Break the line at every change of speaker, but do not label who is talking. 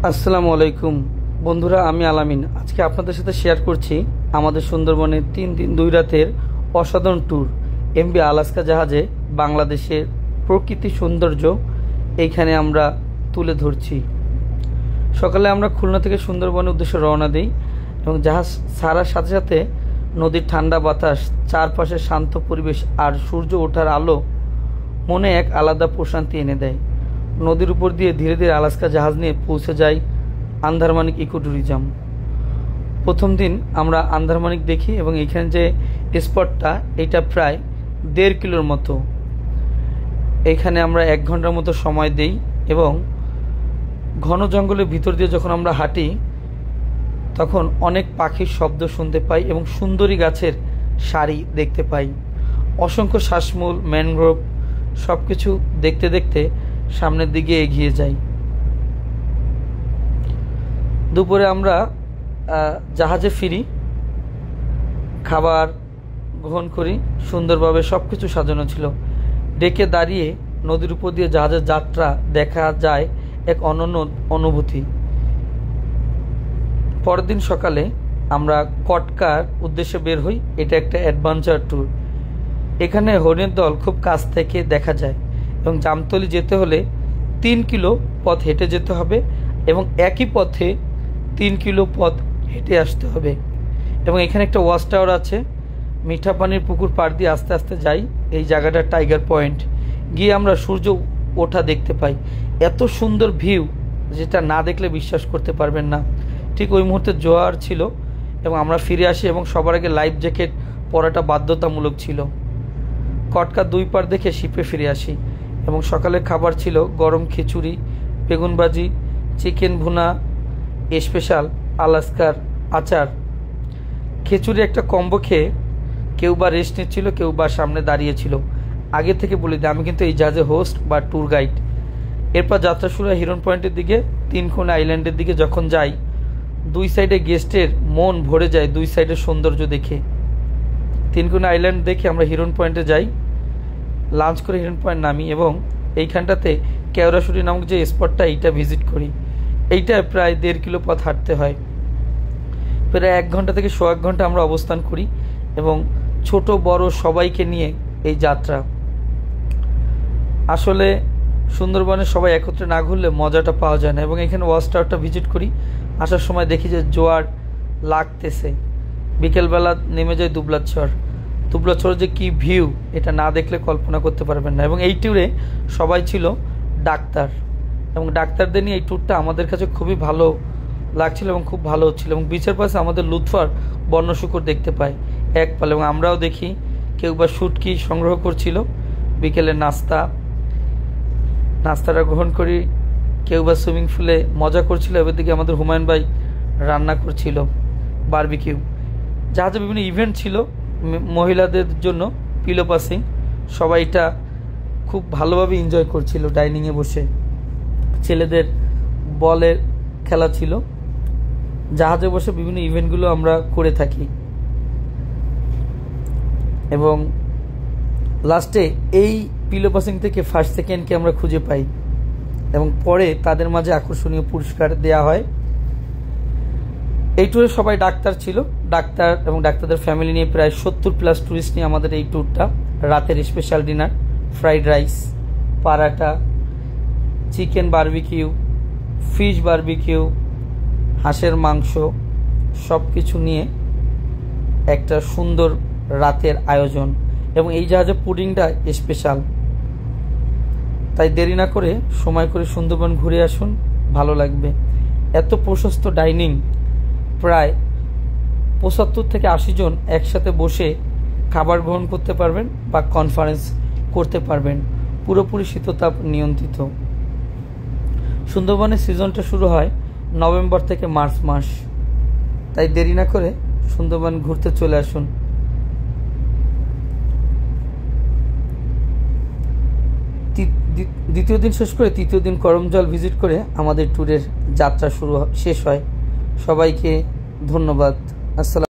আসসালামু আলাইকুম বন্ধুরা, আমি আলামিন। আজকে আপনাদের সাথে শেয়ার করছি আমাদের সুন্দরবনের 3 দিন 2 রাতের অসাধারণ ট্যুর এমভি আলাস্কা জাহাজে। বাংলাদেশের প্রকৃতি সৌন্দর্য এইখানে আমরা তুলে ধরছি। সকালে আমরা খুলনা থেকে সুন্দরবনের উদ্দেশ্যে রওনা দিই এবং জাহাজ ছাড়ার সাথে সাথে নদীর ঠান্ডা বাতাস, চারপাশে শান্ত পরিবেশ আর সূর্য ওঠার আলো মনে এক আলাদা প্রশান্তি এনে দেয়। নদীর উপর দিয়ে ধীরে ধীরে আলাস্কা জাহাজ নিয়ে পৌঁছে যাই আন্দারমানিক ইকো ট্যুরিজম। প্রথম দিন আমরা আন্দারমানিক দেখি এবং এখানে যে স্পটটা, এটা প্রায় 1.5 কিলোর মতো। এখানে আমরা 1 ঘন্টার মতো সময় দেই এবং ঘন জঙ্গলের ভিতর দিয়ে যখন আমরা হাঁটি তখন অনেক পাখির শব্দ শুনতে পাই এবং সুন্দরী গাছের সারি দেখতে পাই। অসংখ্য শ্বাসমূল, ম্যানগ্রোভ সব কিছু দেখতে দেখতে সামনের দিকে এগিয়ে যাই। দুপুরে আমরা জাহাজে ফিরি, খাবার গ্রহণ করি। সুন্দরভাবে সব কিছু সাজানো ছিল। ডেকে দাঁড়িয়ে নদীর উপর দিয়ে জাহাজের যাত্রা দেখা যায় এক অনন্য অনুভূতি। পরের দিন সকালে আমরা কটকার উদ্দেশ্যে বের হই। এটা একটা অ্যাডভেঞ্চার ট্যুর। এখানে হরিণের দল খুব কাছ থেকে দেখা যায় এবং জামতলি যেতে হলে 3 কিলো পথ হেঁটে যেতে হবে এবং একই পথে 3 কিলো পথ হেঁটে আসতে হবে। এবং এখানে একটা ওয়াচ টাওয়ার আছে। মিঠা পানির পুকুর পাড় দিয়ে আস্তে আস্তে যাই। এই জায়গাটা টাইগার পয়েন্ট। গিয়ে আমরা সূর্য ওঠা দেখতে পাই। এত সুন্দর ভিউ যেটা না দেখলে বিশ্বাস করতে পারবেন না। ঠিক ওই মুহূর্তে জোয়ার ছিল এবং আমরা ফিরে আসি এবং সবার আগে লাইফ জ্যাকেট পরাটা বাধ্যতামূলক ছিল। কটকা 2 পার দেখে শিপে ফিরে আসি এবং সকালের খাবার ছিল গরম খিচুড়ি, বেগুন ভাজি, চিকেন ভুনা, স্পেশাল আলাস্কার আচার। খিচুড়ি একটা কম্বো খেয়ে কেউ বা রেস্ট নিচ্ছিল, কেউ বা সামনে দাঁড়িয়েছিল। আগে থেকে বলে দিই, আমি কিন্তু এই জাহাজে হোস্ট বা ট্যুর গাইড। এরপর যাত্রা শুরু হয় হিরন পয়েন্টের দিকে। 3 কোণা আইল্যান্ডের দিকে যখন যাই, 2 সাইডে গেস্টের মন ভরে যায় 2 সাইডের সৌন্দর্য দেখে। 3 কোণা আইল্যান্ড দেখে আমরা হিরন পয়েন্টে যাই। লাঞ্চ করে হিরন পয়েন্ট নামি এবং এইখানটাতে কেওড়াশুটি নামক যে স্পটটা, এইটা ভিজিট করি। এইটায় প্রায় 1.5 কিলো পথ হাঁটতে হয়। প্রায় 1 ঘন্টা থেকে 1.25 ঘন্টা আমরা অবস্থান করি এবং ছোট বড় সবাইকে নিয়ে এই যাত্রা। আসলে সুন্দরবনে সবাই একত্রে না ঘুরলে মজাটা পাওয়া যায় না। এবং এখানে ওয়াচ টাওয়ারটা ভিজিট করি। আসার সময় দেখি যে জোয়ার লাগতেছে। বিকেলবেলা নেমে যায় দুবলাচর। দুবলাচর যে কি ভিউ, এটা না দেখলে কল্পনা করতে পারবেন না। এবং এই ট্যুরে সবাই ছিল ডাক্তার এবং ডাক্তারদের নিয়ে এই ট্যুরটা আমাদের কাছে খুবই ভালো লাগছিল এবং খুব ভালো হচ্ছিল। এবং বিচের পাশে আমাদের লুৎফার বর্ণশুকর দেখতে পাই এক পালে এবং আমরাও দেখি। কেউ বা শুটকি সংগ্রহ করছিল। বিকেলে নাস্তাটা গ্রহণ করি। কেউ বা সুইমিং পুলে মজা করছিল। এবার দিকে আমাদের হুমায়ুন ভাই রান্না করছিল বারবিকিউ। জাহাজে বিভিন্ন ইভেন্ট ছিল মহিলাদের জন্য, পিলো পাসিং। সবাই এটা খুব ভালোভাবে এনজয় করছিল ডাইনিংয়ে বসে। ছেলেদের বলের খেলা ছিল। জাহাজে বসে বিভিন্ন ইভেন্টগুলো আমরা করে থাকি এবং লাস্টে এই পিলো পাসিং থেকে ফার্স্ট সেকেন্ডকে আমরা খুঁজে পাই এবং পরে তাদের মাঝে আকর্ষণীয় পুরস্কার দেয়া হয়। এই ট্যুরে সবাই ডাক্তার ছিল। ডাক্তার এবং ডাক্তারদের ফ্যামিলি নিয়ে প্রায় 70+ ট্যুরিস্ট নিয়ে আমাদের এই ট্যুরটা। রাতের স্পেশাল ডিনার, ফ্রাইড রাইস, পারাটা, চিকেন বারবিকিউ, ফিশ বারবিকিউ, হাঁসের মাংস, সব কিছু নিয়ে একটা সুন্দর রাতের আয়োজন। এবং এই জাহাজে পুডিংটা স্পেশাল। তাই দেরি না করে সময় করে সুন্দরবন ঘুরে আসুন, ভালো লাগবে। এত প্রশস্ত ডাইনিং, প্রায় 75 থেকে 80 জন একসাথে বসে খাবার গ্রহণ করতে পারবেন বা কনফারেন্স করতে পারবেন। পুরোপুরি শীততাপ নিয়ন্ত্রিত। সুন্দরবনের সিজনটা শুরু হয় নভেম্বর থেকে মার্চ মাস। তাই দেরি না করে সুন্দরবন ঘুরতে চলে আসুন। দ্বিতীয় দিন শেষ করে তৃতীয় দিন করমজল ভিজিট করে আমাদের ট্যুরের যাত্রা শেষ হয়। সবাইকে ধন্যবাদ। আসসালাম।